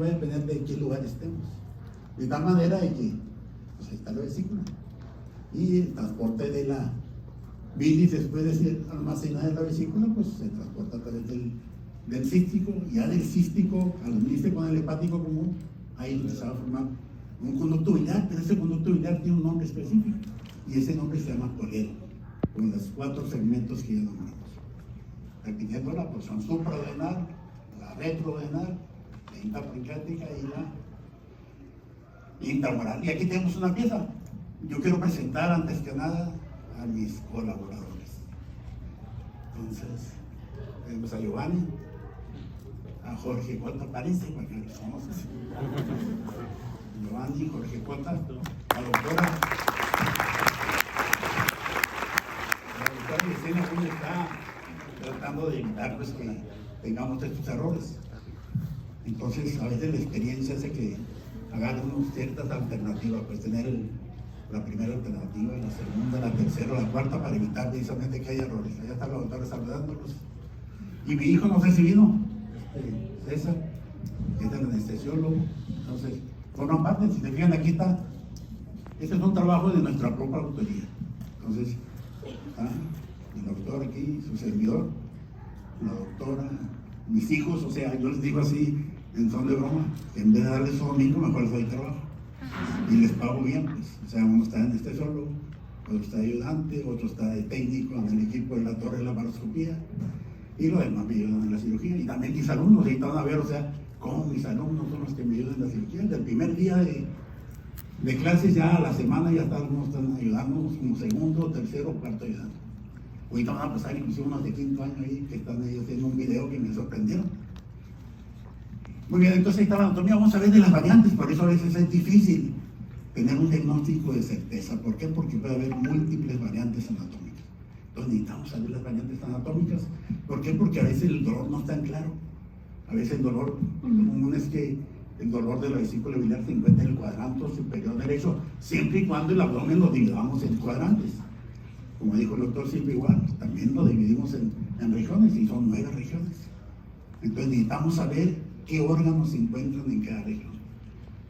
va a depender de qué lugar estemos. De tal manera de que, pues ahí está la vesícula. Y el transporte de la bilis después de ser almacenada en la vesícula, pues se transporta a través del cístico. Ya del cístico, al unirse con el hepático común, ahí se va a formar un conducto biliar, pero ese conducto biliar tiene un nombre específico. Y ese nombre se llama Toledo, con los 4 segmentos que ya nombramos. Repitiendo la porción suprarenal, la retrorenal, la intrapancreática y la intramoral. Y aquí tenemos una pieza. Yo quiero presentar antes que nada a mis colaboradores. Entonces, tenemos a Giovanni, a Jorge Cota, parece, porque los conoces. Giovanni, Jorge Cota, la doctora Yesenia, hoy está tratando de evitar pues, que tengamos estos errores. Entonces, a veces la experiencia hace que hagamos ciertas alternativas, pues tener la primera alternativa, la segunda, la tercera, la cuarta, para evitar precisamente que haya errores. Allá está la doctora saludándolos. Y mi hijo, no sé si vino, César, que es el anestesiólogo. Entonces, forman parte, si se fijan, aquí está. Este es un trabajo de nuestra propia autoría. Entonces, el doctor aquí, su servidor, la doctora, mis hijos, o sea, yo les digo así, en son de broma, que en vez de darles su domingo, mejor les doy trabajo. Y les pago bien, pues. O sea, uno está en anestesiólogo, otro está de ayudante, otro está de técnico en el equipo de la torre de la paroscopía, y los demás me ayudan en la cirugía. Y también mis alumnos, ahí están a ver, o sea, cómo mis alumnos son los que me ayudan en la cirugía. Del primer día de clases ya a la semana ya algunos están ayudándonos como segundo, tercero, cuarto ayudando. Ahorita van a pasar inclusive unos de 5º año ahí que están ahí haciendo un video que me sorprendieron. Muy bien, entonces ahí está la anatomía. Vamos a ver de las variantes, por eso a veces es difícil tener un diagnóstico de certeza. ¿Por qué? Porque puede haber múltiples variantes anatómicas. Entonces necesitamos saber las variantes anatómicas. ¿Por qué? Porque a veces el dolor no está tan claro. A veces el dolor, lo común es que el dolor de la vesícula biliar se encuentra en el cuadrante superior derecho, siempre y cuando el abdomen lo dividamos en cuadrantes. Como dijo el doctor, siempre igual, también lo dividimos en regiones, y son 9 regiones. Entonces necesitamos saber qué órganos se encuentran en cada región,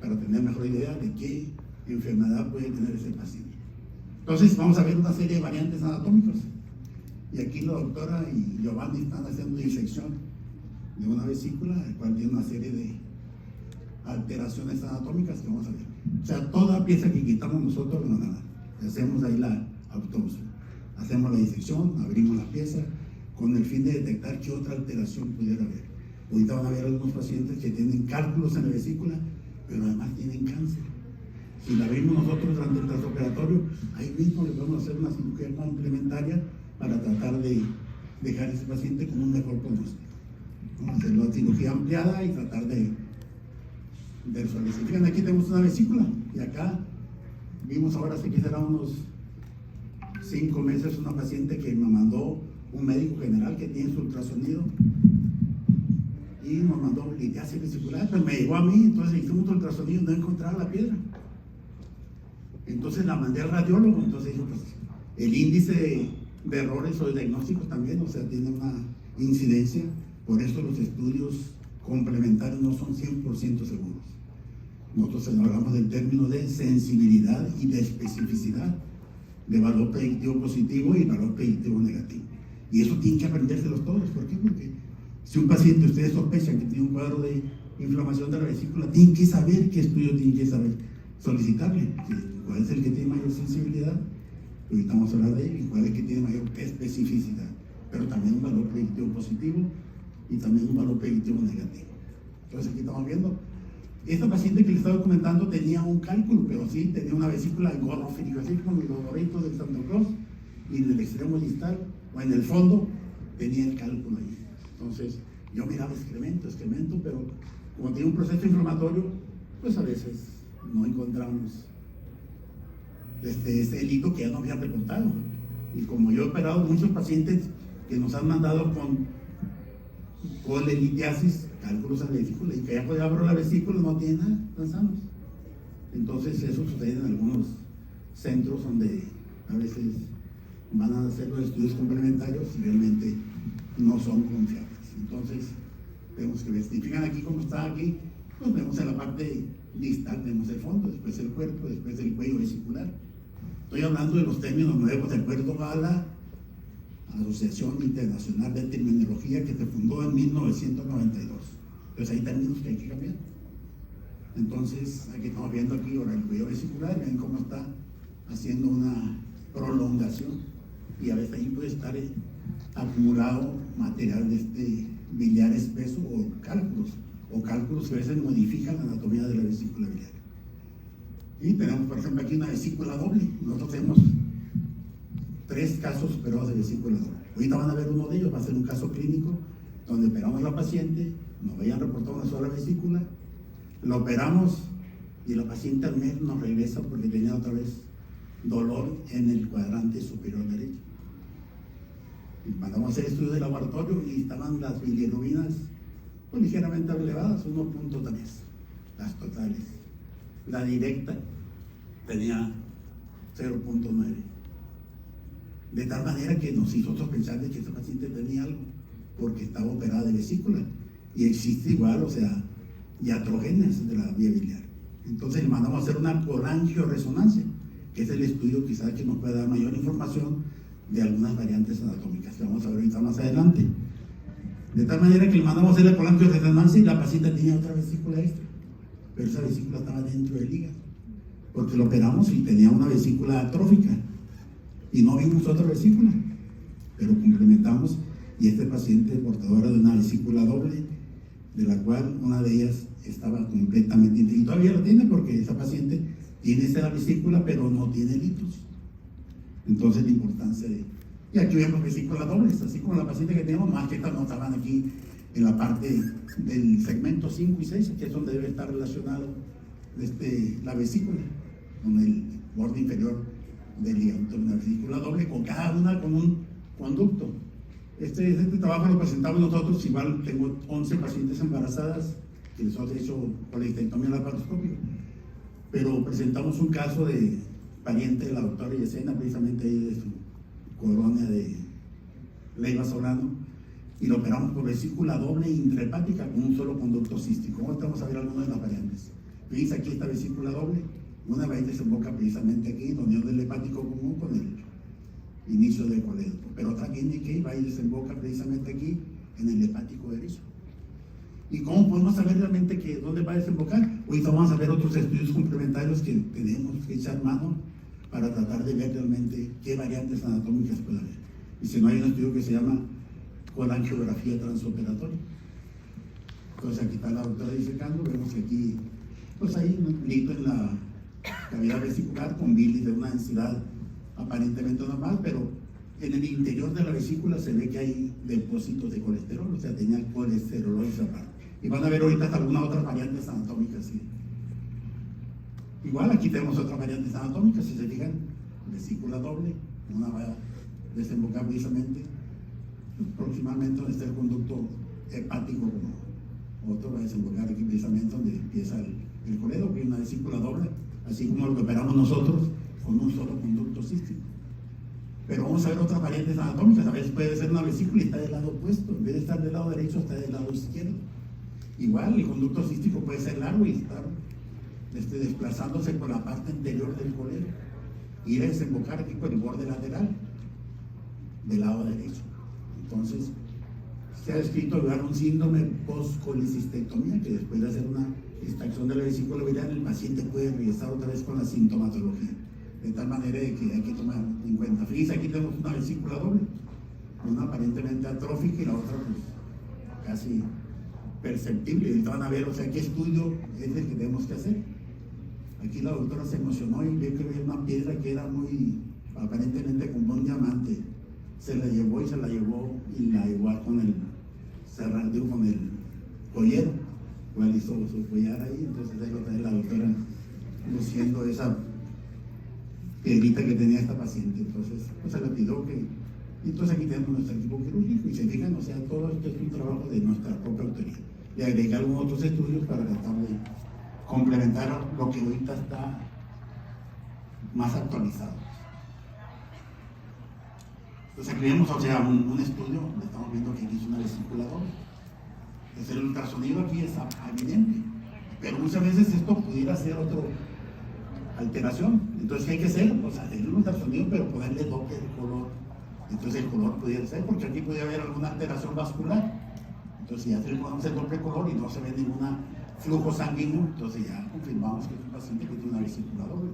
para tener mejor idea de qué enfermedad puede tener ese paciente. Entonces vamos a ver una serie de variantes anatómicas. Y aquí la doctora y Giovanni están haciendo disección de una vesícula, el cual tiene una serie de alteraciones anatómicas que vamos a ver. O sea, toda pieza que quitamos nosotros, no nada. Hacemos ahí la autopsia. Hacemos la disección, abrimos la pieza, con el fin de detectar qué otra alteración pudiera haber. Ahorita van a ver algunos pacientes que tienen cálculos en la vesícula, pero además tienen cáncer. Si la abrimos nosotros durante el transoperatorio, ahí mismo le podemos hacer una cirugía complementaria para tratar de dejar a ese paciente con un mejor pronóstico. Vamos a hacer la cirugía ampliada y tratar de resolver. Fíjense, aquí tenemos una vesícula, y acá vimos ahora, sí que será unos 5 meses, una paciente que me mandó un médico general que tiene su ultrasonido y nos mandó litiasis vesicular, pues me llegó a mí, entonces hicimos un ultrasonido y no encontraba la piedra. Entonces la mandé al radiólogo, entonces dijo, pues el índice de errores o de diagnósticos también, o sea, tiene una incidencia, por eso los estudios complementarios no son 100% seguros. Nosotros hablamos del término de sensibilidad y de especificidad, de valor predictivo positivo y valor predictivo negativo. Y eso tienen que aprendérselos todos. ¿Por qué? Porque si un paciente, ustedes sospechan que tiene un cuadro de inflamación de la vesícula, tienen que saber qué estudio tienen que saber solicitarle. ¿Cuál es el que tiene mayor sensibilidad? Ahorita vamos a hablar de él. ¿Y cuál es el que tiene mayor especificidad? Pero también un valor predictivo positivo y también un valor predictivo negativo. Entonces aquí estamos viendo. Esta paciente que le estaba comentando tenía un cálculo, pero sí tenía una vesícula engorrofílica, así como los doritos del Santa Claus, y en el extremo distal o en el fondo tenía el cálculo ahí. Entonces yo miraba excremento, pero como tiene un proceso inflamatorio, pues a veces no encontramos este hito que ya nos habían reportado. Y como yo he operado muchos pacientes que nos han mandado con colelitiasis, cálculos en la vesícula, y que ya puede abrir la vesícula, no tiene nada, están sanos. Entonces eso sucede en algunos centros donde a veces van a hacer los estudios complementarios y realmente no son confiables. Entonces tenemos que ver. Y fíjense aquí cómo está aquí Pues vemos en la parte distal, vemos el fondo, después el cuerpo, después el cuello vesicular. Estoy hablando de los términos nuevos de acuerdo a la Asociación Internacional de Terminología que se fundó en 1992. Entonces hay términos que hay que cambiar. Entonces, aquí estamos viendo aquí ahora el cuello vesicular, ven cómo está haciendo una prolongación y a veces ahí puede estar acumulado material de este biliar espeso o cálculos que a veces modifican la anatomía de la vesícula biliar. Y tenemos, por ejemplo, aquí una vesícula doble. Nosotros tenemos 3 casos operados de vesícula doble. Ahorita van a ver uno de ellos, va a ser un caso clínico donde operamos a la paciente, nos habían reportado una sola vesícula, la operamos y la paciente al mes nos regresa porque tenía otra vez dolor en el cuadrante superior derecho. Y mandamos a hacer estudios de laboratorio y estaban las bilirrubinas pues, ligeramente elevadas, 1.3, las totales. La directa tenía 0.9. De tal manera que nos hizo sospechar de que esta paciente tenía algo, porque estaba operada de vesícula. Y existe igual, o sea, iatrogenes de la vía biliar. Entonces le mandamos a hacer una colangioresonancia, que es el estudio quizás que nos puede dar mayor información de algunas variantes anatómicas que vamos a ver ahorita más adelante. De tal manera que le mandamos a hacer la colangioresonancia y la paciente tenía otra vesícula extra, pero esa vesícula estaba dentro del hígado, porque lo operamos y tenía una vesícula atrófica y no vimos otra vesícula, pero complementamos y este paciente es portadora de una vesícula doble, de la cual una de ellas estaba completamente y todavía la tiene porque esa paciente tiene esa vesícula pero no tiene litos. Entonces la importancia de... Y aquí vemos vesículas dobles, así como la paciente que tenemos, más que estas no estaban aquí en la parte del segmento 5 y 6, que es donde debe estar relacionado la vesícula, con el borde inferior del ligamento de una vesícula doble, con cada una con un conducto. Este trabajo lo presentamos nosotros, igual tengo 11 pacientes embarazadas que les hemos hecho colectectomía laparoscópica, pero presentamos un caso de pariente de la doctora Yesenia, precisamente ahí de su colonia de Leiva Solano, y lo operamos por vesícula doble intrahepática con un solo conducto cístico. Ahora vamos a ver algunas de las variantes. Fíjense aquí esta vesícula doble, una vez desemboca precisamente aquí, en la unión del hepático común con el inicio del colédoco, pero otra viene que va y desemboca precisamente aquí en el hepático derecho. ¿Y cómo podemos saber realmente dónde va a desembocar? Ahorita vamos a ver otros estudios complementarios que tenemos que echar mano para tratar de ver realmente qué variantes anatómicas puede haber. Y si no, hay un estudio que se llama colangiografía transoperatoria. Entonces aquí está la doctora disecando, vemos que aquí pues hay un lito en la cavidad vesicular con bilis de una densidad aparentemente normal, pero en el interior de la vesícula se ve que hay depósitos de colesterol, o sea, tenía colesterolosis aparte. Y van a ver ahorita algunas otras variantes anatómicas. ¿Sí? Igual aquí tenemos otras variantes anatómicas, si se fijan, vesícula doble, una va a desembocar precisamente, próximamente donde está el conducto hepático, como otro va a desembocar aquí precisamente donde empieza el colédoco, que es una vesícula doble, así como lo que operamos nosotros con un solo conducto cístico. Pero vamos a ver otras variantes anatómicas. A veces puede ser una vesícula y está del lado opuesto, en vez de estar del lado derecho está del lado izquierdo. Igual el conducto cístico puede ser largo y estar desplazándose por la parte anterior del colédoco y ir a desembocar aquí por el borde lateral del lado derecho. Entonces se ha descrito llevar un síndrome post-colecistectomía, que después de hacer una extracción de la vesícula biliar el paciente puede regresar otra vez con la sintomatología, de tal manera de que hay que tomar en cuenta. Fíjense, aquí tenemos una vesícula doble, una aparentemente atrófica y la otra pues casi perceptible. Y ahorita van a ver, o sea, qué estudio es el que tenemos que hacer. Aquí la doctora se emocionó y vio que había una piedra que era muy aparentemente como un diamante. Se la llevó y la llevó con el cerradillo, con el collero. Igual hizo su collar ahí, entonces ahí lo trae la doctora luciendo esa piedrita que tenía esta paciente. Entonces pues se le pidió que... Entonces aquí tenemos nuestro equipo quirúrgico y se fijan, o sea, todo esto es un trabajo de nuestra propia autoría. Le agregué algunos otros estudios para tratar de complementar lo que ahorita está más actualizado. Entonces aquí vemos, o sea, un estudio donde estamos viendo que aquí es una vesícula doble. Entonces el ultrasonido aquí es evidente. Pero muchas veces esto pudiera ser otra alteración. Entonces, ¿qué hay que hacer? Pues hacer un ultrasonido, pero ponerle doble de color. Entonces, el color pudiera ser, porque aquí puede haber alguna alteración vascular. Entonces, si ya tenemos el doble color y no se ve ningún flujo sanguíneo, entonces ya confirmamos que es un paciente que tiene una vesícula doble.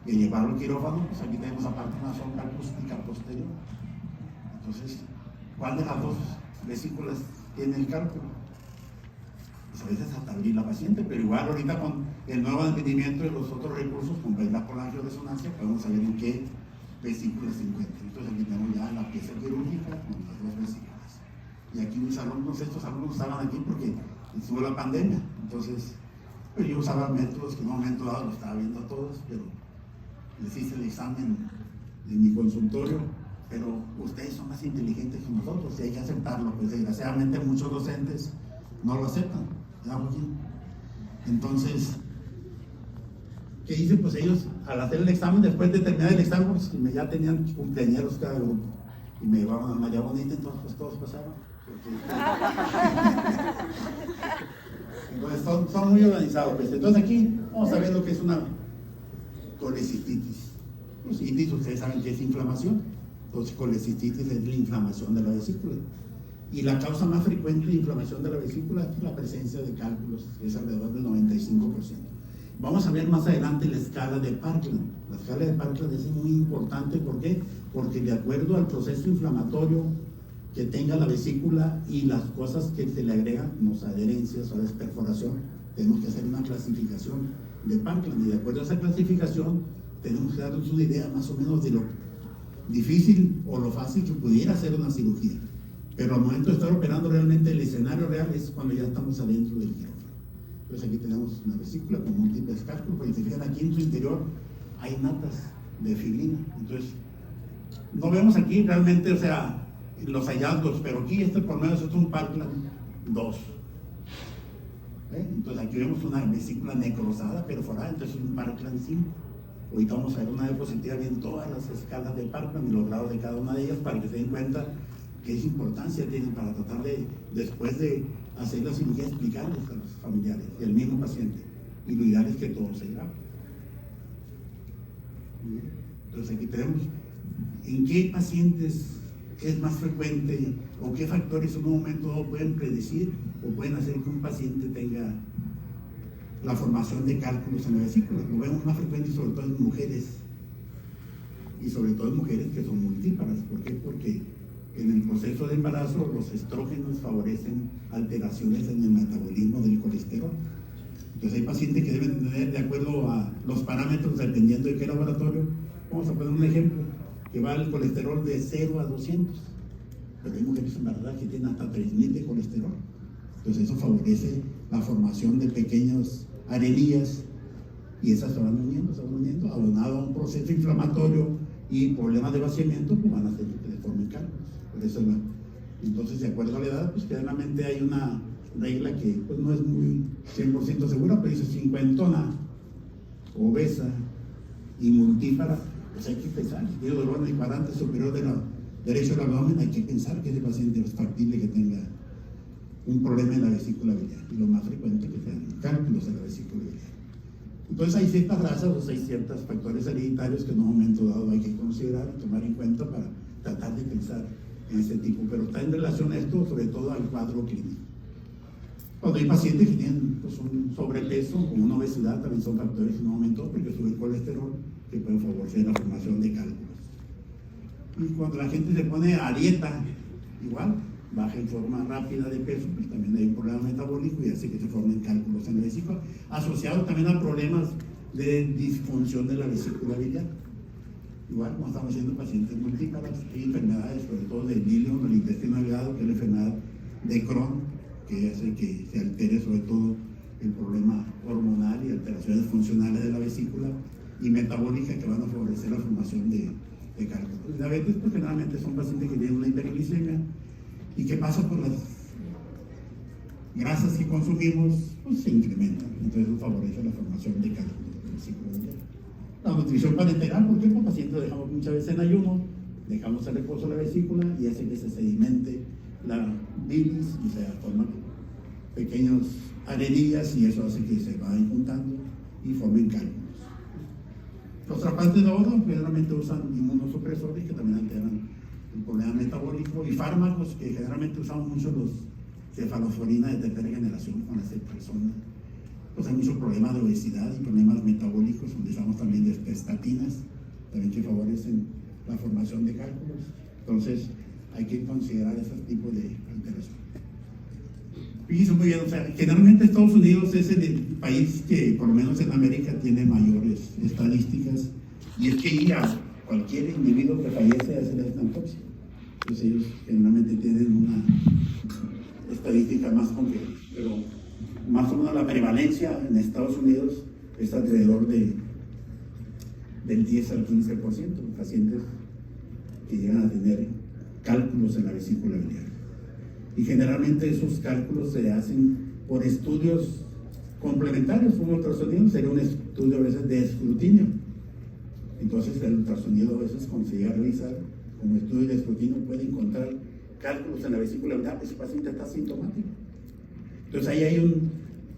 Y al llevarlo al quirófano, pues aquí tenemos aparte una sonda acústica posterior. Entonces, ¿cuál de las dos vesículas tiene el cálculo? Pues a veces hasta abrir la paciente, pero igual ahorita con el nuevo entendimiento de los otros recursos, con la angioresonancia, podemos saber en qué vesículas se encuentran. Entonces aquí tenemos ya la pieza quirúrgica con las dos vesículas. Y aquí mis alumnos, estos alumnos estaban aquí porque estuvo la pandemia. Entonces, pues yo usaba métodos que en un momento dado lo estaba viendo a todos, pero les hice el examen en mi consultorio. Pero ustedes son más inteligentes que nosotros y hay que aceptarlo, pues desgraciadamente muchos docentes no lo aceptan, ¿verdad, Joaquín? Entonces, ¿qué dicen? Pues ellos al hacer el examen, después de terminar el examen, pues ya tenían cumpleañeros cada grupo y me llevaban a María Bonita, entonces pues todos pasaron. Entonces son muy organizados, pues. Entonces aquí vamos a ver lo que es una colecistitis. Colitis, ustedes saben que es inflamación. Entonces, colecistitis es la inflamación de la vesícula. Y la causa más frecuente de inflamación de la vesícula es la presencia de cálculos, que es alrededor del 95%. Vamos a ver más adelante la escala de Parkland. La escala de Parkland es muy importante, ¿por qué? Porque de acuerdo al proceso inflamatorio que tenga la vesícula y las cosas que se le agregan, como adherencias o desperforación, tenemos que hacer una clasificación de Parkland. Y de acuerdo a esa clasificación, tenemos que darnos una idea más o menos de lo difícil o lo fácil que pudiera ser una cirugía. Pero al momento de estar operando realmente el escenario real es cuando ya estamos adentro del quirófano. Entonces aquí tenemos una vesícula con múltiples cálculos, porque si fijan aquí en su interior hay natas de fibrina. Entonces no vemos aquí realmente, o sea, los hallazgos, pero aquí por lo menos es un Parkland 2. Entonces aquí vemos una vesícula necrosada, perforada, entonces es un Parkland 5. Ahorita vamos a ver una diapositiva bien todas las escalas de Parkland y los grados de cada una de ellas para que se den cuenta qué importancia tienen para tratar de, después de hacer la cirugía, explicarles a los familiares y al mismo paciente. Y lo ideal es que todo se grabe. Entonces aquí tenemos en qué pacientes es más frecuente o qué factores en un momento dado pueden predecir o pueden hacer que un paciente tenga la formación de cálculos en la vesícula. Lo vemos más frecuente sobre todo en mujeres y sobre todo en mujeres que son multíparas. ¿Por qué? Porque en el proceso de embarazo los estrógenos favorecen alteraciones en el metabolismo del colesterol. Entonces hay pacientes que deben tener, de acuerdo a los parámetros, dependiendo de qué laboratorio, vamos a poner un ejemplo, que va el colesterol de 0 a 200, pero hay mujeres en verdad que tienen hasta 3000 de colesterol. Entonces eso favorece la formación de pequeñas arenillas y esas se van uniendo, abonado a un proceso inflamatorio y problemas de vaciamiento, pues van a hacer que le formen cálculos. Por eso entonces, de acuerdo a la edad, pues claramente hay una regla que pues, no es muy 100% segura, pero dice 50, obesa y multípara, pues hay que pensar, si tiene dolor en el cuadrante superior derecho del abdomen, hay que pensar que ese paciente es factible que tenga un problema en la vesícula biliar, y lo más frecuente que sean cálculos en la vesícula biliar. Entonces hay ciertas razas, hay ciertos factores hereditarios que en un momento dado hay que considerar y tomar en cuenta para tratar de pensar en ese tipo, pero está en relación a esto, sobre todo al cuadro clínico. Cuando hay pacientes que tienen pues, un sobrepeso o una obesidad, también son factores en un momento porque sube el colesterol que pueden favorecer la formación de cálculos. Y cuando la gente se pone a dieta, igual, baja en forma rápida de peso, pues también hay un problema metabólico y hace que se formen cálculos en la vesícula, asociado también a problemas de disfunción de la vesícula biliar. Igual, como estamos viendo pacientes multíparas, hay enfermedades, sobre todo del ileum, del intestino delgado, que es la enfermedad de Crohn, que hace que se altere sobre todo el problema hormonal y alteraciones funcionales de la vesícula y metabólica que van a favorecer la formación de cálculos. Diabetes, pues generalmente son pacientes que tienen una hiperglicemia y que pasa por las grasas que consumimos, pues se incrementan. Entonces eso favorece la formación de cálculos de la vesícula biliar. La nutrición parenteral, ¿por qué? Porque pacientes dejamos muchas veces en ayuno, dejamos el reposo de la vesícula y hace que se sedimente la bilis y se forman pequeños arenillas y eso hace que se vayan juntando y formen cálculos. Otra parte de oro, generalmente usan inmunosupresores que también alteran el problema metabólico y fármacos que generalmente usamos mucho los cefaloforinas de tercera generación con las personas. Pues hay muchos problemas de obesidad y problemas metabólicos, utilizamos también de estatinas, también que favorecen la formación de cálculos. Entonces hay que considerar ese tipo de alteración. Fíjense muy bien, o sea, generalmente Estados Unidos es el país que, por lo menos en América, tiene mayores estadísticas, y es que ir a cualquier individuo que fallece a hacer esta autopsia. Entonces ellos generalmente tienen una estadística más concreta, pero más o menos la prevalencia en Estados Unidos es alrededor del 10 al 15% de pacientes que llegan a tener cálculos en la vesícula biliar. Y generalmente esos cálculos se hacen por estudios complementarios. Un ultrasonido sería un estudio a veces de escrutinio. Entonces el ultrasonido a veces, cuando se llega a realizar como estudio de escrutinio, puede encontrar cálculos en la vesícula biliar. Ese paciente está sintomático. Entonces ahí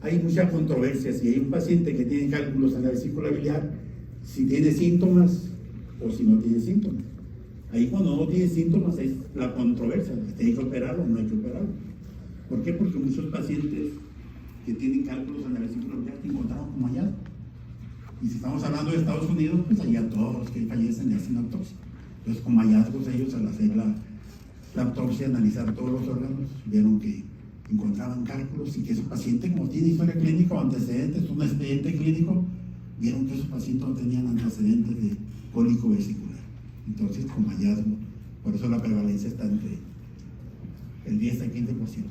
hay mucha controversia. Si hay un paciente que tiene cálculos en la vesícula biliar, si tiene síntomas o si no tiene síntomas. Ahí cuando no tiene síntomas es la controversia, ¿hay que operarlo o no hay que operarlo? ¿Por qué? Porque muchos pacientes que tienen cálculos en la vesícula biliar te encontraron como hallazgo. Y si estamos hablando de Estados Unidos, pues allá todos los que fallecen le hacen autopsia. Entonces, como hallazgos, ellos al hacer la autopsia, analizar todos los órganos, vieron que encontraban cálculos y que ese paciente, como tiene historia clínica o antecedentes, un expediente clínico, vieron que esos pacientes no tenían antecedentes de cólico vesicular. Entonces, como hallazgo, por eso la prevalencia está entre el 10 al 15%.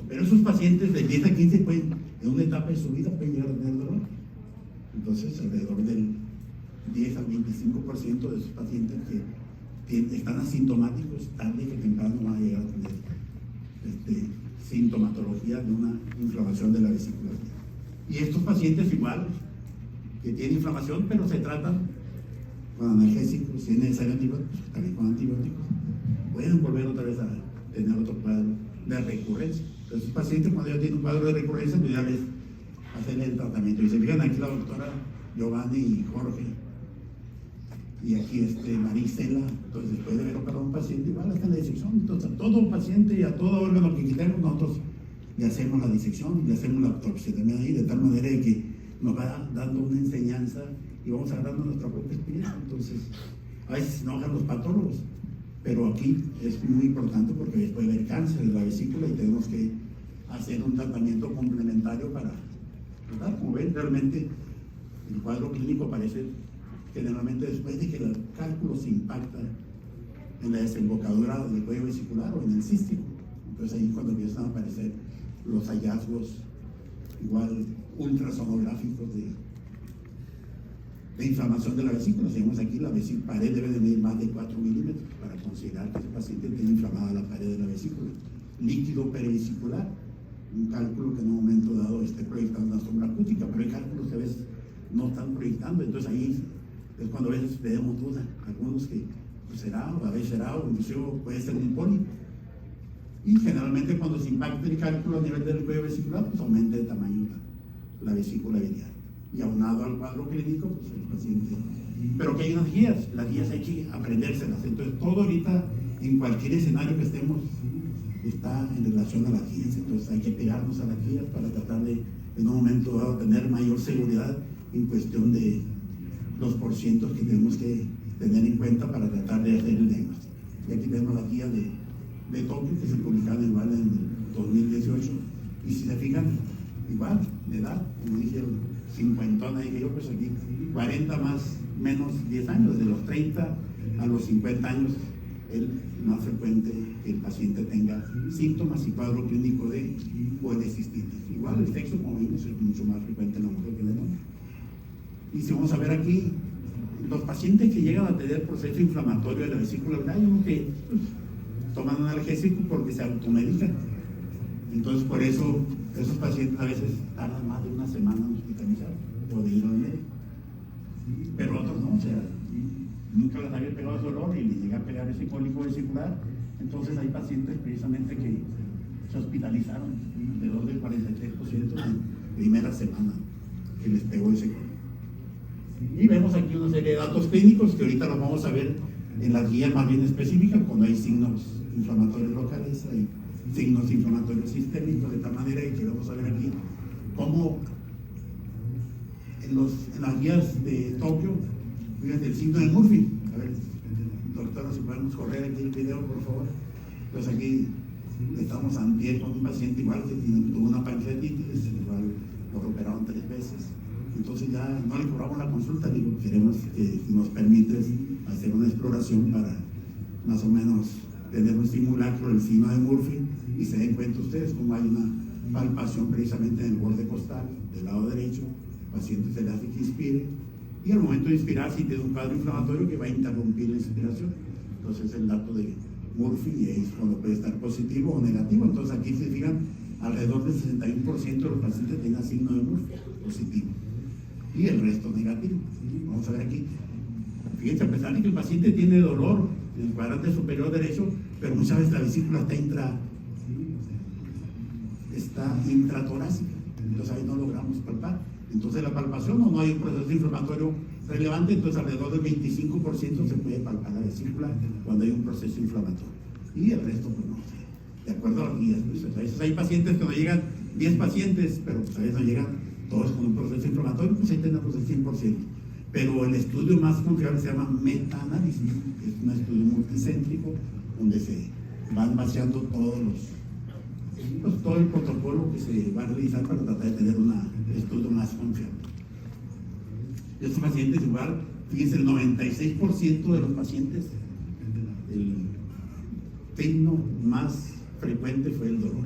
Pero esos pacientes del 10 al 15 pueden, en una etapa de su vida, pueden llegar a tener dolor. Entonces, alrededor del 10 al 25% de esos pacientes que están asintomáticos, tarde que temprano van a llegar a tener sintomatología de una inflamación de la vesícula. Y estos pacientes igual, que tienen inflamación, pero se tratan con analgésicos, si es necesario antibióticos, también con antibióticos, pueden volver otra vez a tener otro cuadro de recurrencia. Entonces, los pacientes, cuando ya tienen un cuadro de recurrencia, pues ya les hacen el tratamiento. Y se fijan aquí la doctora Giovanni y Jorge, y aquí Maricela. Entonces, después de haber operado a un paciente, igual hasta la disección. Entonces, a todo paciente y a todo órgano que quitemos, nosotros le hacemos la disección y le hacemos la autopsia también ahí, de tal manera de que nos va dando una enseñanza y vamos agarrando nuestra propia experiencia. Entonces, a veces se enojan los patólogos, pero aquí es muy importante porque después puede haber cáncer de la vesícula y tenemos que hacer un tratamiento complementario para, ¿verdad? Como ven, realmente el cuadro clínico aparece generalmente después de que el cálculo se impacta en la desembocadura del cuello vesicular o en el cístico. Entonces ahí cuando empiezan a aparecer los hallazgos igual ultrasonográficos de inflamación de la vesícula. Si vemos aquí, la pared debe de medir más de 4 milímetros para considerar que ese paciente tiene inflamada la pared de la vesícula. Líquido perivesicular, un cálculo que en un momento dado esté proyectando una sombra acústica, pero hay cálculos que a veces no están proyectando. Entonces ahí es cuando a veces tenemos duda, algunos que pues será, o a veces será, o inclusive puede ser un pólipo. Y generalmente cuando se impacta el cálculo a nivel del cuello vesicular, pues aumenta el tamaño de la vesícula biliar. Y aunado al cuadro clínico, pues el paciente. Pero que hay unas guías, las guías hay que aprendérselas. Entonces todo ahorita, en cualquier escenario que estemos, está en relación a las guías. Entonces hay que pegarnos a las guías para tratar de, en un momento dado, tener mayor seguridad en cuestión de los porcientos que tenemos que tener en cuenta para tratar de hacer el diagnóstico. Y aquí tenemos la guía de Tokio, que se publicaron igual en el 2018. Y si se fijan, igual, de edad, como dijeron, 50, dije yo, pues aquí 40 más, menos 10 años, de los 30 a los 50 años, es más frecuente que el paciente tenga síntomas y cuadro clínico de cistitis. Igual el sexo, como vimos, es mucho más frecuente en la mujer que en el hombre. Y si vamos a ver aquí, los pacientes que llegan a tener proceso inflamatorio de la vesícula biliar, hay unos que pues, toman un analgésico porque se automedican. Entonces, por eso, esos pacientes a veces tardan más de una semana en hospitalizar o de ir al médico. Pero otros no, o sea, nunca les había pegado ese dolor y les llega a pegar ese cólico vesicular. Entonces, hay pacientes precisamente que se hospitalizaron, alrededor del 43% primera semana que les pegó ese COVID. Y vemos aquí una serie de datos clínicos que ahorita los vamos a ver en las guías más bien específicas, cuando hay signos inflamatorios locales, hay signos inflamatorios sistémicos, de tal manera que vamos a ver aquí cómo en las guías de Tokio, fíjate el signo de Murphy. A ver, doctora, si podemos correr aquí el video, por favor. Pues aquí estamos ante con un paciente igual que tuvo una pancreatitis, igual lo operaron 3 veces. Entonces ya no le cobramos la consulta, digo, queremos que si nos permites hacer una exploración para más o menos tener un simulacro del signo de Murphy y se den cuenta ustedes cómo hay una palpación precisamente en el borde costal del lado derecho, el paciente se le hace que inspire y al momento de inspirar si tiene un cuadro inflamatorio que va a interrumpir la inspiración. Entonces el dato de Murphy y es cuando puede estar positivo o negativo. Entonces aquí se fijan, alrededor del 61% de los pacientes tienen signo de Murphy positivo y el resto negativo. Vamos a ver aquí. Fíjense, a pesar de que el paciente tiene dolor en el cuadrante superior derecho, pero muchas veces la vesícula está intratorácica, entonces ahí no logramos palpar. Entonces la palpación no hay un proceso inflamatorio relevante, entonces alrededor del 25% se puede palpar la vesícula cuando hay un proceso inflamatorio. Y el resto, pues no, de acuerdo a las guías. Pues, a veces hay pacientes que no llegan 10 pacientes, pero pues a veces no llegan todos con un proceso inflamatorio, pues ahí tenemos el 100%. Pero el estudio más confiable se llama metaanálisis, es un estudio multicéntrico donde se van vaciando todo el protocolo que se va a realizar para tratar de tener un estudio más confiable. Estos pacientes igual, fíjense, el 96% de los pacientes, el signo más frecuente fue el dolor.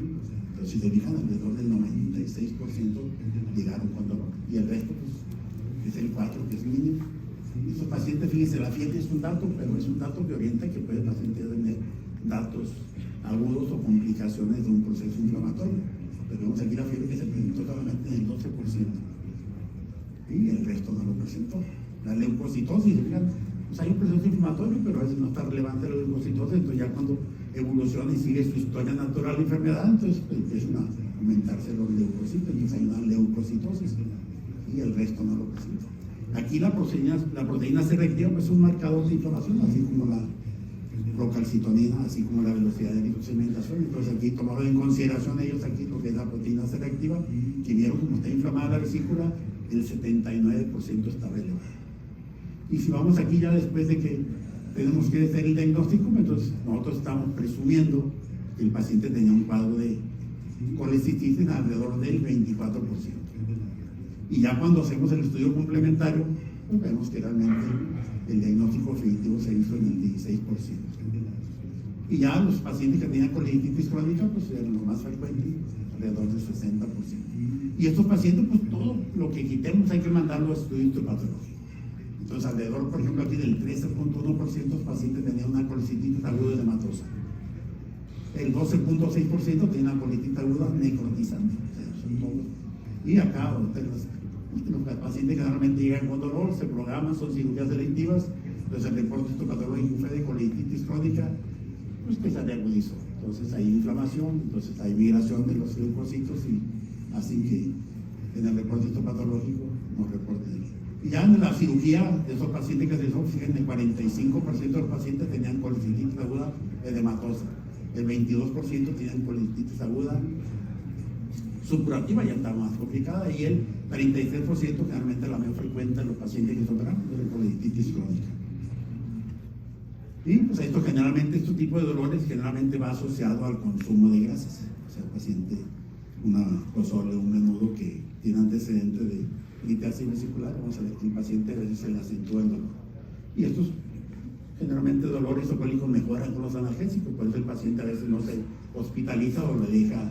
Entonces, si se fijan, alrededor del 96% llegaron con dolor. Y el resto, pues, es el 4%, que es mínimo. Estos pacientes, fíjense, la fiebre es un dato, pero es un dato que orienta que puede el paciente tener datos agudos o complicaciones de un proceso inflamatorio. Pero vemos aquí la fiebre que se presentó solamente en el 12%. Y el resto no lo presentó. La leucocitosis, fíjate, pues hay un proceso inflamatorio, pero a veces no está relevante la leucocitosis, entonces ya cuando evoluciona y sigue su historia natural de enfermedad, entonces pues, empiezan a aumentarse los leucocitos, entonces hay una leucocitosis y el resto no lo presenta. Aquí la proteína C reactiva pues, es un marcador de inflamación, así como la procalcitonina, así como la velocidad de nitrosedimentación. Entonces aquí tomaron en consideración ellos aquí lo que es la proteína C reactiva, que vieron como está inflamada la vesícula, el 79% está elevado. Y si vamos aquí ya después de que tenemos que hacer el diagnóstico, entonces nosotros estamos presumiendo que el paciente tenía un cuadro de colecistitis alrededor del 24%. Y ya cuando hacemos el estudio complementario, pues vemos que realmente el diagnóstico definitivo se hizo en el 16%. Y ya los pacientes que tenían colecitis crónica, pues eran lo más frecuente, alrededor del 60%. Y estos pacientes, pues todo lo que quitemos hay que mandarlo a estudio histopatológico. Entonces, alrededor, por ejemplo, aquí del 13.1% de los pacientes tenían una colecitis aguda edematosa. El 12.6% tenía una colecitis aguda necrotizante. O sea, son todos. Y acá, los pacientes generalmente llegan con dolor, se programan, son cirugías selectivas. Entonces, el reporte histopatológico fue de colecitis crónica, pues que se reagudizó. Entonces, hay inflamación, entonces hay migración de los leucocitos y así que en el reporte histopatológico nos reporten. Y ya en la cirugía de esos pacientes que se hizo, fíjense, el 45% de los pacientes tenían colecitis aguda edematosa, el 22% tenían colecitis aguda supurativa, ya está más complicada, y el 33% generalmente la más frecuente en los pacientes que se operan de colecitis crónica. Y pues esto generalmente, este tipo de dolores generalmente va asociado al consumo de grasas. O sea, el paciente, una pozole, un menudo que tiene antecedentes de litiasis vesicular, vamos a ver que el paciente a veces se le acentúa el dolor. Y estos generalmente dolores isocólicos mejoran con los analgésicos, por eso el paciente a veces no se hospitaliza o le deja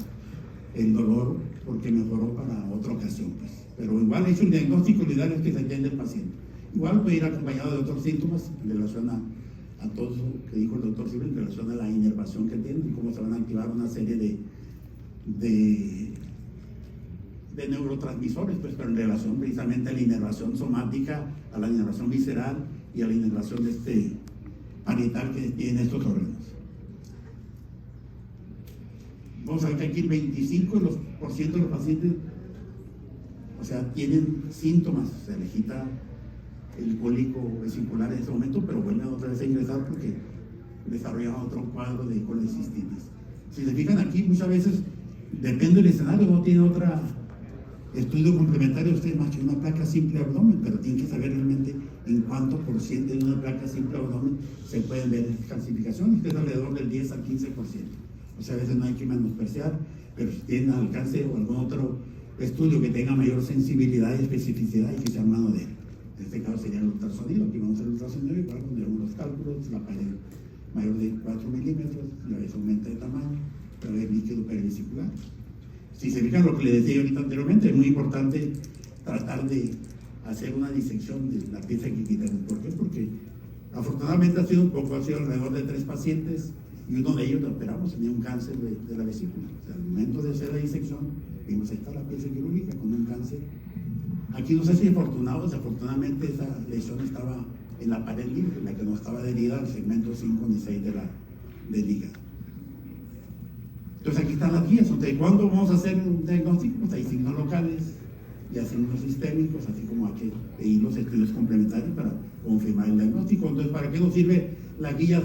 el dolor porque mejoró para otra ocasión. Pues. Pero igual hecho el diagnóstico, lo ideal es que se atienda el paciente. Igual puede ir acompañado de otros síntomas en relación a todo eso que dijo el doctor Silva, en relación a la inervación que tienen y cómo se van a activar una serie de neurotransmisores, pues, pero en relación precisamente a la inervación somática, a la inervación visceral y a la inervación parietal que tienen estos órganos. Vamos a ver que aquí el 25% de los pacientes o sea, tienen síntomas, se le quita el cólico vesicular en ese momento, pero vuelven otra vez a ingresar porque desarrollan otro cuadro de colecistitis. Si se fijan aquí, muchas veces, depende del escenario, no tiene otro estudio complementario usted más que una placa simple abdomen, pero tienen que saber realmente en cuánto por ciento de una placa simple abdomen se pueden ver calcificaciones, que es alrededor del 10 al 15%. O sea, a veces no hay que menospreciar, pero si tienen alcance o algún otro estudio que tenga mayor sensibilidad y especificidad y que sea mano de él. En este caso sería el ultrasonido. Aquí vamos a hacer el ultrasonido y cuando hagamos los cálculos, la pared mayor de 4 milímetros, y a veces aumenta de tamaño, pero es líquido perivesicular. Si se fijan lo que le decía ahorita anteriormente, es muy importante tratar de hacer una disección de la pieza que quitamos. ¿Por qué? Porque afortunadamente ha sido un poco, ha sido alrededor de 3 pacientes y uno de ellos lo operamos, tenía un cáncer de la vesícula. O sea, al momento de hacer la disección, vimos ahí está la pieza quirúrgica con un cáncer. Aquí no sé si afortunado o desafortunadamente esa lesión estaba en la pared libre, la que no estaba adherida al segmento 5 ni 6 del hígado. Entonces aquí están las guías. Entonces, ¿cuándo vamos a hacer un diagnóstico? Pues hay signos locales y hay signos sistémicos, así como aquí y los estudios complementarios para confirmar el diagnóstico. Entonces, ¿para qué nos sirve las guías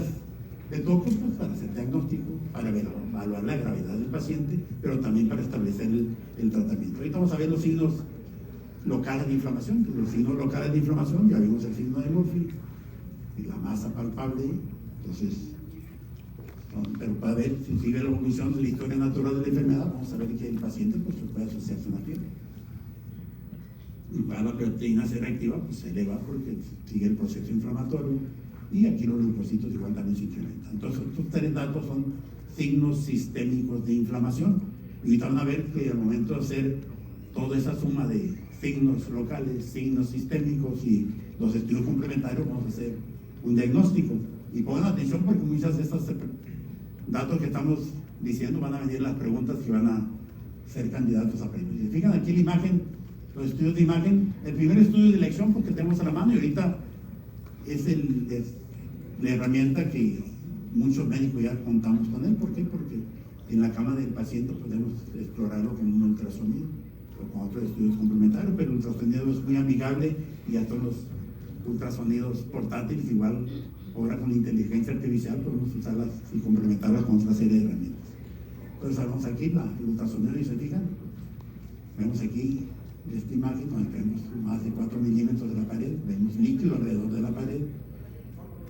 de toque? Pues para hacer diagnóstico, para evaluar la gravedad del paciente, pero también para establecer el tratamiento. Ahorita vamos a ver los signos locales de inflamación. Los signos locales de inflamación, ya vimos el signo de Murphy y la masa palpable. Entonces, pero para ver si sigue la evolución de la historia natural de la enfermedad, vamos a ver que el paciente pues, puede asociarse a una fiebre. Y para la proteína C reactiva, pues se eleva porque sigue el proceso inflamatorio, y aquí los leucocitos igual también se incrementan. Entonces, estos 3 datos son signos sistémicos de inflamación. Y ahorita van a ver que al momento de hacer toda esa suma de signos locales, signos sistémicos y los estudios complementarios, vamos a hacer un diagnóstico. Y pongan atención porque muchas de estos datos que estamos diciendo van a venir las preguntas que van a ser candidatos a premios. Si fijan aquí la imagen, los estudios de imagen, el primer estudio de elección porque tenemos a la mano y ahorita es la herramienta que muchos médicos ya contamos con él. ¿Por qué? Porque en la cama del paciente podemos explorarlo con un ultrasonido o con otros estudios complementarios, pero el ultrasonido es muy amigable y hasta los ultrasonidos portátiles igual ahora con la inteligencia artificial podemos usarlas y complementarlas con otra serie de herramientas. Entonces vemos aquí el ultrasonido y se fijan, vemos aquí esta imagen donde vemos más de 4 milímetros de la pared, vemos líquido alrededor de la pared,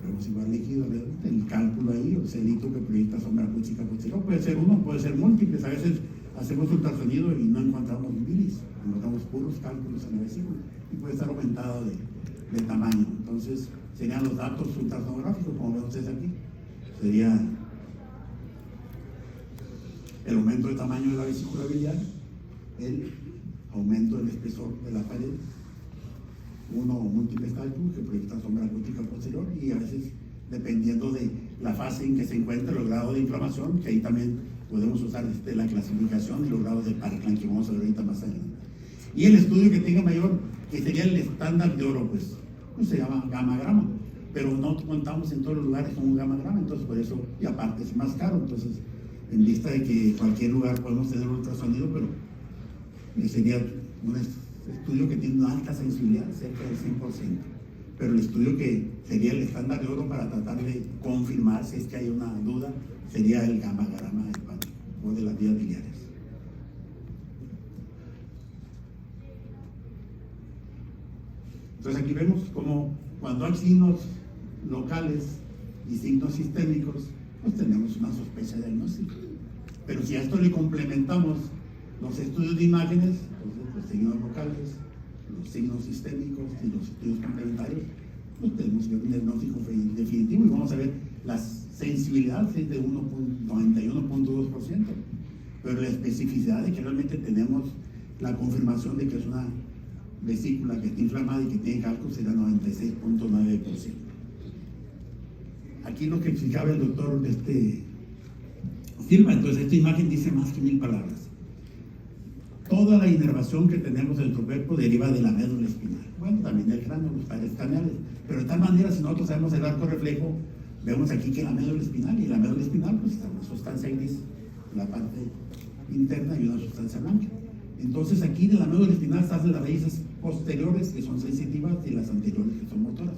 vemos igual líquido alrededor, el cálculo ahí, el celito que proyecta sombra acústica posterior, puede ser uno, puede ser múltiples. A veces hacemos ultrasonido y no encontramos bilis, encontramos puros cálculos en la vesícula y puede estar aumentado de tamaño. Entonces serían los datos ultrasonográficos, como ven ustedes aquí, sería el aumento de tamaño de la vesícula biliar, el aumento del espesor de la pared, uno o múltiples cálculos que proyectan sombra acústica posterior, y a veces dependiendo de la fase en que se encuentra el grado de inflamación, que ahí también podemos usar la clasificación y los grados de Parkland que vamos a ver ahorita más adelante. Y el estudio que tenga mayor, que sería el estándar de oro, pues se llama gamma-grama, pero no contamos en todos los lugares con un gamma-grama, entonces por eso, y aparte es más caro. Entonces, en vista de que en cualquier lugar podemos tener un ultrasonido, pero sería un estudio que tiene una alta sensibilidad, cerca del 100%, pero el estudio que sería el estándar de oro para tratar de confirmar si es que hay una duda, sería el gamma-grama hepático o de las vías biliares. Entonces aquí vemos como cuando hay signos locales y signos sistémicos, pues tenemos una sospecha diagnóstica. Pero si a esto le complementamos los estudios de imágenes, entonces los signos locales, los signos sistémicos y los estudios complementarios, pues tenemos un diagnóstico definitivo y vamos a ver las sensibilidades es de 91.2%, pero la especificidad de que realmente tenemos la confirmación de que es una vesícula que está inflamada y que tiene cálculo será 96.9%. Aquí lo que explicaba el doctor Silva, entonces esta imagen dice más que 1000 palabras. Toda la inervación que tenemos en nuestro cuerpo deriva de la médula espinal, bueno, también del cráneo, los pares craneales, pero de tal manera, si nosotros sabemos el arco reflejo, vemos aquí que la médula espinal, y la médula espinal pues está una sustancia gris en la parte interna y una sustancia blanca. Entonces aquí de la médula espinal se hacen las raíces posteriores, que son sensitivas, y las anteriores, que son motoras.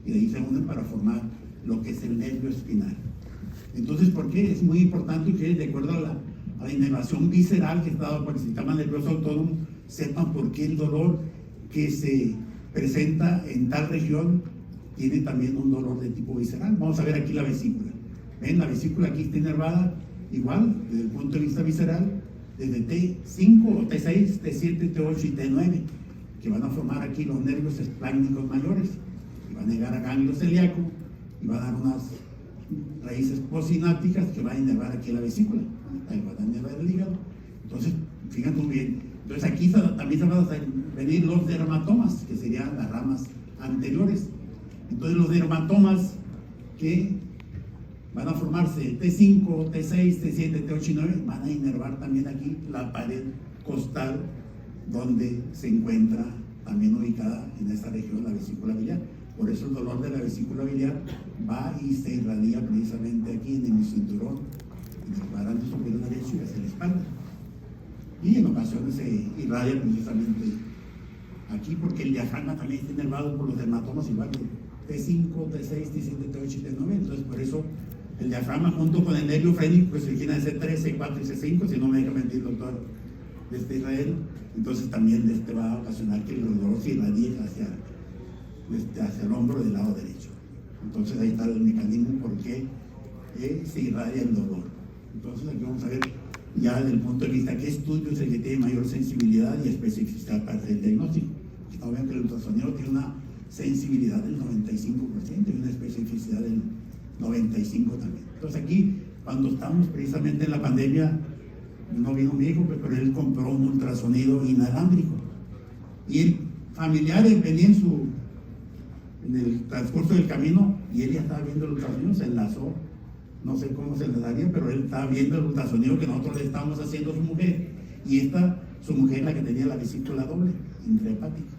Y de ahí se unen para formar lo que es el nervio espinal. Entonces, ¿por qué? Es muy importante que, de acuerdo a la inervación visceral que está dado por el sistema nervioso autónomo, sepan por qué el dolor que se presenta en tal región tiene también un dolor de tipo visceral. Vamos a ver aquí la vesícula. ¿Ven? La vesícula aquí está inervada igual, desde el punto de vista visceral, desde T5 o T6, T7, T8 y T9, que van a formar aquí los nervios espláncnicos mayores, y van a llegar a ganglio celíaco, y van a dar unas raíces postsinápticas que van a inervar aquí la vesícula, ahí van a inervar el hígado. Entonces, fíjate muy bien. Entonces aquí también se van a venir los dermatomas, que serían las ramas anteriores. Entonces los dermatomas que van a formarse T5, T6, T7, T8 y 9, van a inervar también aquí la pared costal, donde se encuentra también ubicada en esta región la vesícula biliar. Por eso el dolor de la vesícula biliar va y se irradia precisamente aquí en el cinturón, en el cuadrante superior derecho y hacia la espalda. Y en ocasiones se irradia precisamente aquí, porque el diafragma también está inervado por los dermatomas igual de T5, T6, T7, T8 y T9. Entonces, por eso el diafragma junto con el nervio frénico pues se origina de C3, C4 y C5, si no me deja mentir el doctor de Israel. Entonces también va a ocasionar que el dolor se irradie hacia el hombro del lado derecho. Entonces ahí está el mecanismo por qué se irradia el dolor. Entonces aquí vamos a ver ya desde el punto de vista qué estudio es el que tiene mayor sensibilidad y especificidad para hacer el diagnóstico. Estamos viendo que el ultrasonido tiene una sensibilidad del 95% y una especificidad del 95% también. Entonces aquí, cuando estamos precisamente en la pandemia, no vino mi hijo, pero él compró un ultrasonido inalámbrico. Y el familiar venía en el transcurso del camino y él ya estaba viendo el ultrasonido, se enlazó, no sé cómo se enlazaría, pero él estaba viendo el ultrasonido que nosotros le estábamos haciendo a su mujer, y su mujer la que tenía la vesícula doble, intrahepática.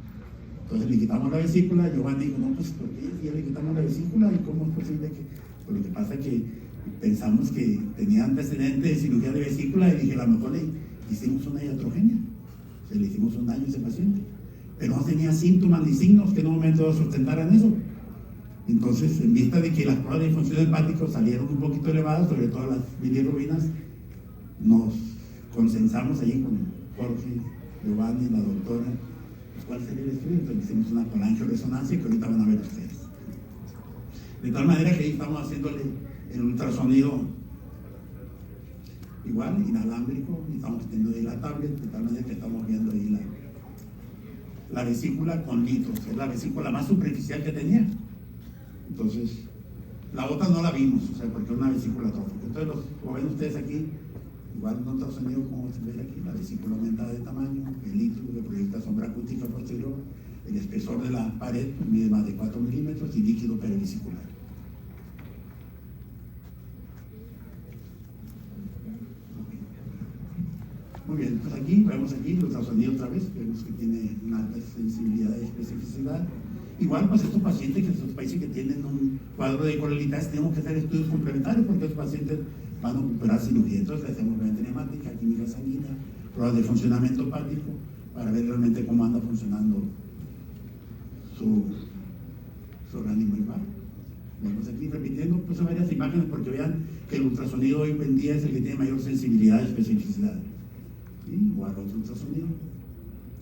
Entonces le quitamos la vesícula. Giovanni dijo, no, pues ¿por qué ya le quitamos la vesícula? ¿Y cómo es posible que? Pues lo que pasa es que pensamos que tenía antecedentes de cirugía de vesícula y dije, a lo mejor le hicimos una iatrogenia, o sea, le hicimos un daño a ese paciente, pero no tenía síntomas ni signos que en un momento sustentaran eso. Entonces, en vista de que las pruebas de función hepática salieron un poquito elevadas, sobre todo las bilirrubinas, nos consensamos ahí con Jorge, Giovanni, la doctora, cuál sería el estudio. Entonces hicimos una colangioresonancia que ahorita van a ver ustedes. De tal manera que ahí estamos haciéndole el ultrasonido igual, inalámbrico, y estamos teniendo ahí la tablet, de tal manera que estamos viendo ahí la vesícula con litros, es la vesícula más superficial que tenía. Entonces, la otra no la vimos, o sea, porque es una vesícula atrófica. Entonces, como ven ustedes aquí, igual un ultrasonido como se ve aquí, la vesícula aumentada de tamaño, el litro que proyecta sombra acústica posterior, el espesor de la pared mide más de 4 milímetros y líquido perivesicular. Muy bien, pues aquí vemos el ultrasonido otra vez, vemos que tiene una alta sensibilidad y especificidad. Igual, pues estos pacientes que tienen un cuadro de corelitasis, tenemos que hacer estudios complementarios porque estos pacientes van a ocuperar cirugía. Entonces le hacemos venta hemática, química sanguínea, pruebas de funcionamiento hepático para ver realmente cómo anda funcionando su organismo igual. Vamos aquí repitiendo pues varias imágenes porque vean que el ultrasonido hoy en día es el que tiene mayor sensibilidad y especificidad. ¿Sí? Igual otro ultrasonido.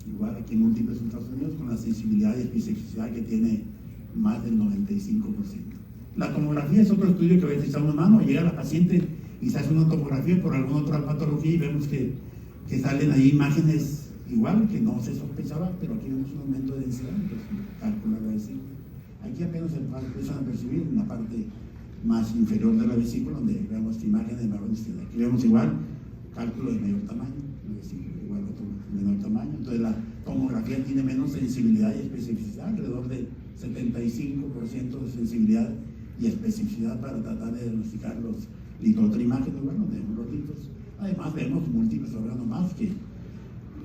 Igual aquí múltiples ultrasonidos con la sensibilidad y especificidad que tiene más del 95%. La tomografía es otro estudio que a veces echamos mano, llega la paciente y se hace una tomografía por alguna otra patología y vemos que salen ahí imágenes igual que no se sospechaba, pero aquí vemos un aumento de densidad, entonces calcula la vesícula. Aquí apenas empiezan a percibir en la parte más inferior de la vesícula, donde vemos imágenes de mayor densidad. Aquí vemos igual cálculo de mayor tamaño, la vesícula igual otro menor tamaño. Entonces la tomografía tiene menos sensibilidad y especificidad, alrededor del 75% de sensibilidad y especificidad para tratar de diagnosticar los litrotrimágenos, bueno, vemos los litros. Además vemos múltiples órganos más que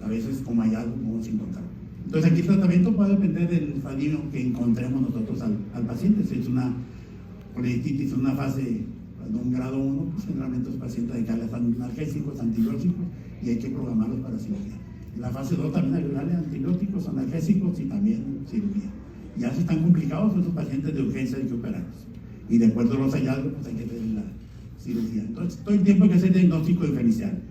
a veces como hallazgo podemos encontrar. Entonces aquí el tratamiento puede depender del estadio que encontremos nosotros al paciente. Si es una colititis en una fase de un grado 1, pues generalmente los pacientes hay que darles analgésicos, antibióticos y hay que programarlos para cirugía. En la fase 2 también agregarle antibióticos, analgésicos y también cirugía. Ya si están complicados, esos pacientes de urgencia hay que operarlos. Y de acuerdo a los hallazgos, pues hay que hacer la cirugía. Entonces, todo el tiempo hay que hacer diagnóstico diferencial.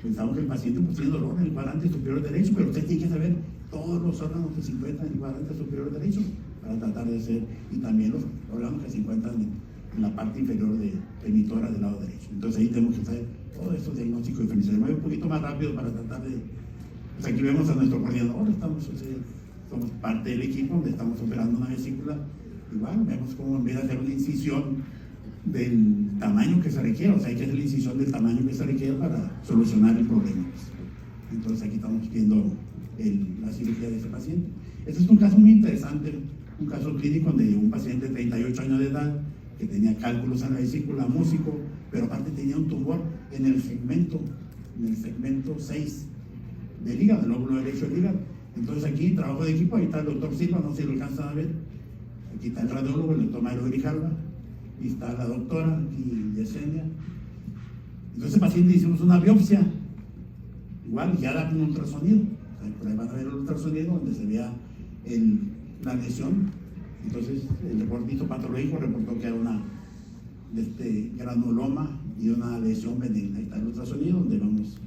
Pensamos que el paciente pues, tiene dolor en el cuadrante superior derecho, pero usted tiene que saber todos los órganos que se encuentran en el cuadrante superior derecho para tratar de hacer, y también los órganos que se encuentran en la parte inferior de emitora del lado derecho. Entonces ahí tenemos que hacer todos estos diagnósticos diferenciales. Me voy un poquito más rápido para tratar de... Pues aquí vemos a nuestro coordinador, somos parte del equipo donde estamos operando una vesícula. Igual vemos cómo en vez de hacer una incisión del tamaño que se requiere, o sea, hay que hacer la incisión del tamaño que se requiere para solucionar el problema. Entonces aquí estamos viendo la cirugía de ese paciente. Este es un caso muy interesante, un caso clínico donde un paciente de 38 años de edad que tenía cálculos en la vesícula, músico, pero aparte tenía un tumor en el segmento 6 del hígado, del lóbulo derecho del hígado. Entonces aquí, trabajo de equipo, ahí está el doctor Silva, no sé si lo alcanzan a ver. Aquí está el radiólogo, el doctor Mario Grijalva, y está la doctora y Yesenia. Entonces, paciente hicimos una biopsia, igual ya da un ultrasonido. O sea, por ahí van a ver el ultrasonido donde se vea la lesión. Entonces, el reporte patológico reportó que era una granuloma y una lesión benigna. Ahí está el ultrasonido donde vemos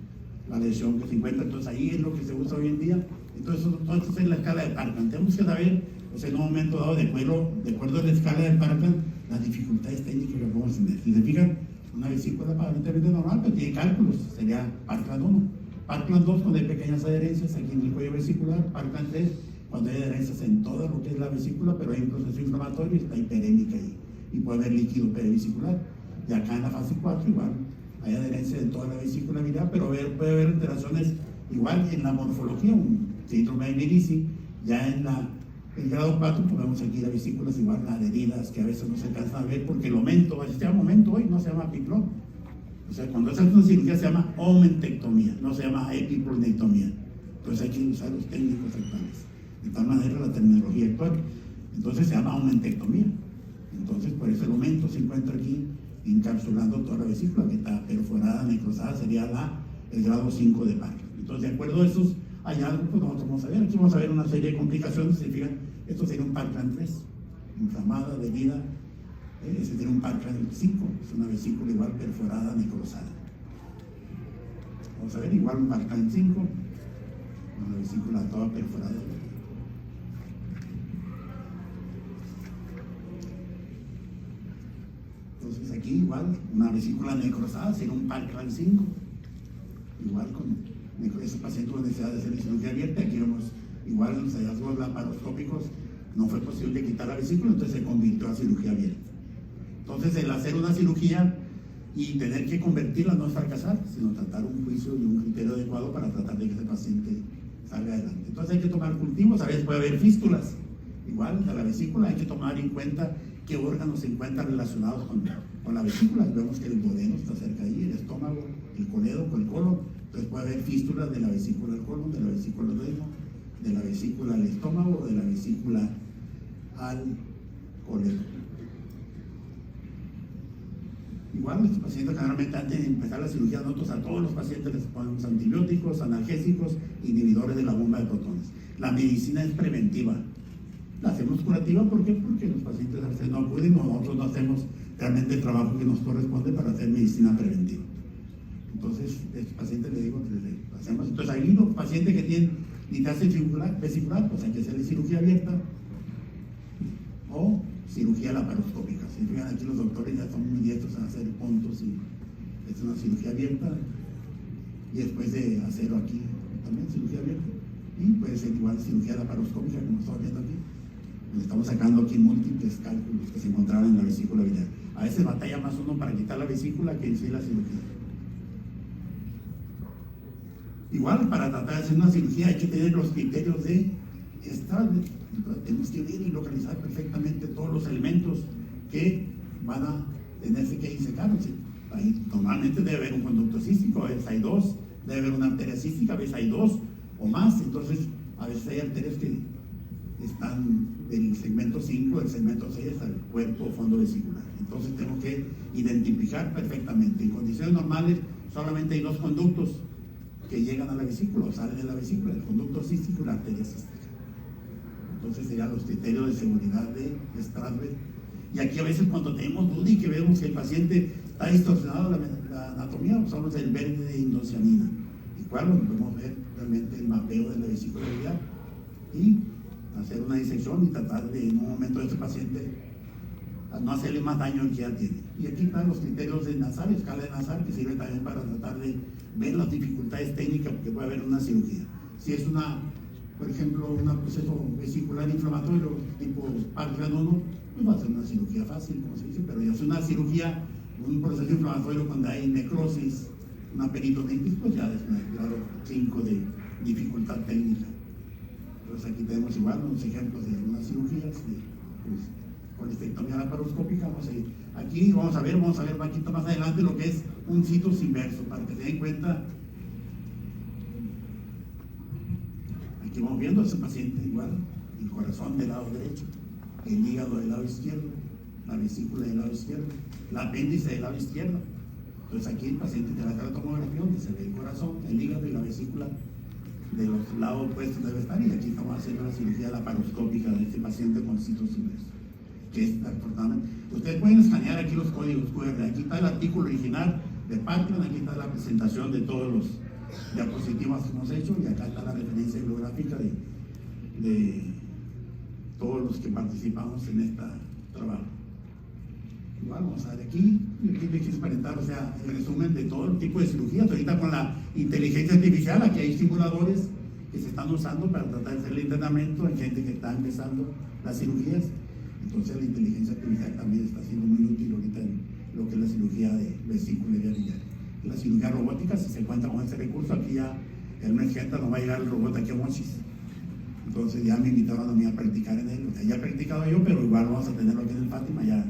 la lesión que se encuentra. Entonces, ahí es lo que se usa hoy en día. Entonces, todo esto es la escala de Parkland. Tenemos que saber, o sea, en un momento dado, de acuerdo a la escala de Parkland, las dificultades técnicas que vamos a tener. Si se fijan, una vesícula aparentemente normal, pero tiene cálculos, sería Parkland 1. Parkland 2, cuando hay pequeñas adherencias aquí en el cuello vesicular. Parkland 3, cuando hay adherencias en toda lo que es la vesícula, pero hay un proceso inflamatorio y está hiperémica y puede haber líquido perivesicular. Y acá en la fase 4, igual, hay adherencia en toda la vesícula biliar, pero puede haber alteraciones igual en la morfología, un síndrome de Mirici. Ya en el grado 4, pues vemos aquí las vesículas igual adheridas, que a veces no se alcanzan a ver porque el aumento, se llama aumento hoy, no se llama piplón. O sea, cuando se hace una cirugía se llama aumentectomía, no se llama epipronectomía. Entonces hay que usar los técnicos actuales. De tal manera la terminología actual. Entonces se llama aumentectomía. Entonces por eso el aumento se encuentra aquí encapsulando toda la vesícula que está perforada, necrosada, sería el grado 5 de Parkland. Entonces, de acuerdo a esos hallazgos, pues nosotros vamos a ver, aquí vamos a ver una serie de complicaciones. Si fijan, esto sería un Parkland 3, inflamada, adherida. Ese sería un Parkland 5, es una vesícula igual perforada, necrosada. Vamos a ver, igual un Parkland 5, una vesícula toda perforada. Entonces aquí igual, una vesícula necrosada sería un Parkland 5, igual con ese paciente con necesidad de hacer cirugía abierta. Aquí vemos igual los hallazgos laparoscópicos, no fue posible quitar la vesícula, entonces se convirtió a cirugía abierta. Entonces el hacer una cirugía y tener que convertirla no es fracasar, sino tratar un juicio y un criterio adecuado para tratar de que ese paciente salga adelante. Entonces hay que tomar cultivos, a veces puede haber fístulas, igual a la vesícula hay que tomar en cuenta qué órganos se encuentran relacionados con la vesícula. Vemos que el duodeno está cerca ahí, el estómago, el colédoco, el colon. Entonces puede haber fístulas de la vesícula al colon, de la vesícula al duodeno, de la vesícula al estómago o de la vesícula al colédoco. Igual, estos pacientes generalmente antes de empezar la cirugía, nosotros a todos los pacientes les ponemos antibióticos, analgésicos, inhibidores de la bomba de protones. La medicina es preventiva. La hacemos curativa, ¿por qué? Porque los pacientes a veces no acuden, nosotros no hacemos realmente el trabajo que nos corresponde para hacer medicina preventiva. Entonces, a estos pacientes le digo que le hacemos. Entonces, ahí los pacientes que tienen litiasis vesicular, pues hay que hacerle cirugía abierta o cirugía laparoscópica. Si fijan aquí los doctores ya son muy diestros a hacer puntos y es una cirugía abierta, y después de hacerlo aquí también cirugía abierta, y puede ser igual cirugía laparoscópica como estamos viendo aquí. Estamos sacando aquí múltiples cálculos que se encontraban en la vesícula biliar. A veces batalla más uno para quitar la vesícula que en sí la cirugía. Igual, para tratar de hacer una cirugía hay que tener los criterios de estable. Entonces, tenemos que ver y localizar perfectamente todos los elementos que van a tenerse que disecar. Ahí normalmente debe haber un conducto cístico, a veces hay dos, debe haber una arteria cística, a veces hay dos o más. Entonces, a veces hay arterias que están del segmento 5, del segmento 6 hasta el cuerpo o fondo vesicular. Entonces tenemos que identificar perfectamente. En condiciones normales solamente hay dos conductos que llegan a la vesícula o salen de la vesícula, el conducto cístico y la arteria cística. Entonces serían los criterios de seguridad de Strasberg. Y aquí a veces cuando tenemos duda y que vemos que el paciente está distorsionado la anatomía, usamos el verde de indocianina. Y claro, podemos ver realmente el mapeo de la vesícula biliar y hacer una disección y tratar de en un momento de este paciente a no hacerle más daño al que ya tiene. Y aquí están los criterios de Nassar, escala de Nassar, que sirve también para tratar de ver las dificultades técnicas que puede haber en una cirugía. Si es una, por ejemplo, un proceso vesicular inflamatorio tipo Parkinson 1, pues va a ser una cirugía fácil, como se dice, pero ya es una cirugía, un proceso inflamatorio cuando hay necrosis, una peritonitis, pues ya es un grado 5 de dificultad técnica. Entonces aquí tenemos igual unos ejemplos de algunas cirugías, pues, colestectomía laparoscópica. Aquí vamos a ver un poquito más adelante lo que es un situs inverso, para que se den cuenta. Aquí vamos viendo a ese paciente igual, el corazón del lado derecho, el hígado del lado izquierdo, la vesícula del lado izquierdo, el apéndice del lado izquierdo. Entonces aquí el paciente te va a hacer la tomografía donde se ve el corazón, el hígado y la vesícula de los lados opuestos debe estar, y aquí estamos haciendo la cirugía laparoscópica de este paciente con situs inverso. Ustedes pueden escanear aquí los códigos QR, aquí está el artículo original de Parkinson, aquí está la presentación de todos los diapositivas que hemos hecho, y acá está la referencia bibliográfica de todos los que participamos en este trabajo. Igual vamos a ver aquí les quise presentar, o sea, el resumen de todo el tipo de cirugías. Ahorita con la inteligencia artificial, aquí hay simuladores que se están usando para tratar de hacer el entrenamiento en gente que está empezando las cirugías. Entonces la inteligencia artificial también está siendo muy útil ahorita en lo que es la cirugía de vesícula biliar. La cirugía robótica, si se cuenta con ese recurso, aquí ya el mes que entra no va a llegar el robot aquí a Mochis. Entonces ya me invitaron a mí a practicar en él. O sea, ya he practicado yo, pero igual vamos a tenerlo aquí en el Fátima, ya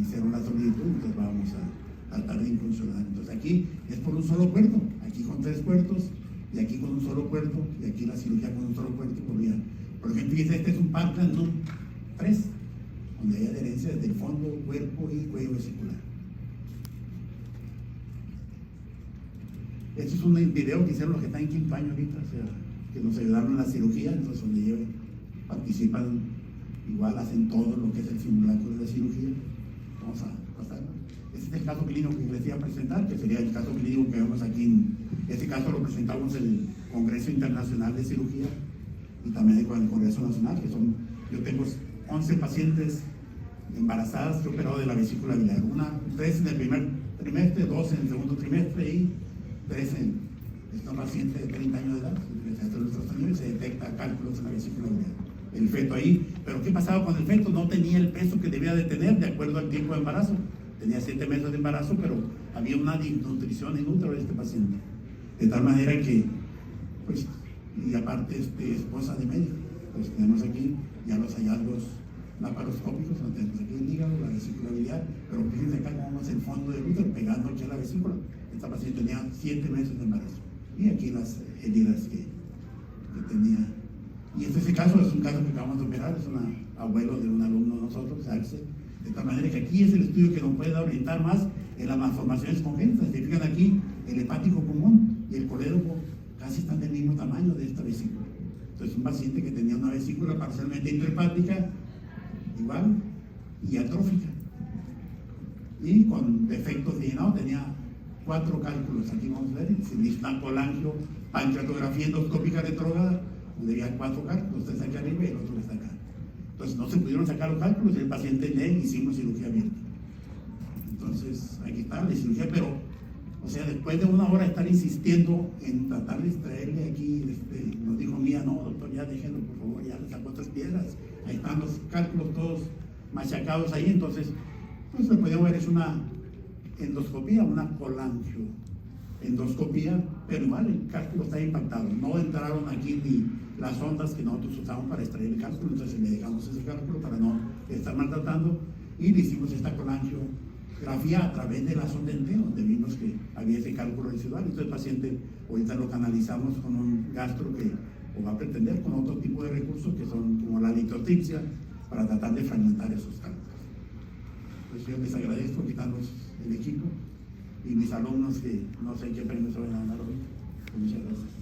hicieron la solicitud, entonces vamos a tratar de incursionar. Entonces aquí es por un solo puerto, aquí con 3 puertos, y aquí con un solo puerto, y aquí la cirugía con un solo puerto. Por ejemplo, este es un Parkinson 3, donde hay adherencia desde el fondo, cuerpo y cuello vesicular. Este es un video que hicieron los que están en quinto año ahorita, o sea, que nos ayudaron en la cirugía, entonces donde ellos participan, igual hacen todo lo que es el simulacro de la cirugía. Vamos a pasar. Este es el caso clínico que les iba a presentar, que sería el caso clínico que vemos aquí. Este caso lo presentamos en el Congreso Internacional de Cirugía y también con el Congreso Nacional, que son, yo tengo 11 pacientes embarazadas que he operado de la vesícula biliar, 3 en el primer trimestre, 2 en el segundo trimestre y 3 en esta paciente de 30 años de edad, y se detecta cálculos en la vesícula biliar, el feto ahí. Pero ¿qué pasaba con el feto? No tenía el peso que debía de tener de acuerdo al tiempo de embarazo. Tenía 7 meses de embarazo, pero había una desnutrición en útero de este paciente, de tal manera que, pues, y aparte esposa de médico, pues tenemos aquí ya los hallazgos laparoscópicos, donde tenemos aquí el hígado, la vesícula biliar, pero fíjense acá cómo es el fondo del útero pegando aquí a la vesícula. Esta paciente tenía 7 meses de embarazo, y aquí las heridas que tenía. Y este caso es un caso que acabamos de operar, es un abuelo de un alumno de nosotros, Axel, de tal manera que aquí es el estudio que nos puede orientar más en las malformaciones congénitas. Si fijan aquí, el hepático común y el colédoco casi están del mismo tamaño de esta vesícula. Entonces un paciente que tenía una vesícula parcialmente intrahepática, igual, y atrófica, y con defectos de llenado, tenía 4 cálculos. Aquí vamos a ver, el colangio, pancreatografía endoscópica retrógrada, donde había 4 cálculos, este está aquí arriba y el otro está acá. Entonces no se pudieron sacar los cálculos y el paciente en él hicimos cirugía abierta. Entonces aquí está la cirugía, pero, o sea, después de 1 hora de estar insistiendo en tratar de extraerle aquí, nos dijo Mía, no, doctor, ya déjenlo, por favor, ya le sacó 3 piedras, ahí están los cálculos todos machacados ahí. Entonces, pues le podíamos ver, es una endoscopía, una colangioendoscopía, pero igual el cálculo está impactado. No entraron aquí ni las ondas que nosotros usamos para extraer el cálculo, entonces le dejamos ese cálculo para no estar maltratando, y le hicimos esta colangiografía a través de la sonda entera, donde vimos que había ese cálculo residual. Entonces el paciente ahorita lo canalizamos con un gastro que o va a pretender con otro tipo de recursos que son como la litotripsia, para tratar de fragmentar esos cálculos. Pues yo les agradezco, quitarlos el equipo, y mis alumnos que no sé qué premios se van a ganar hoy. Muchas gracias.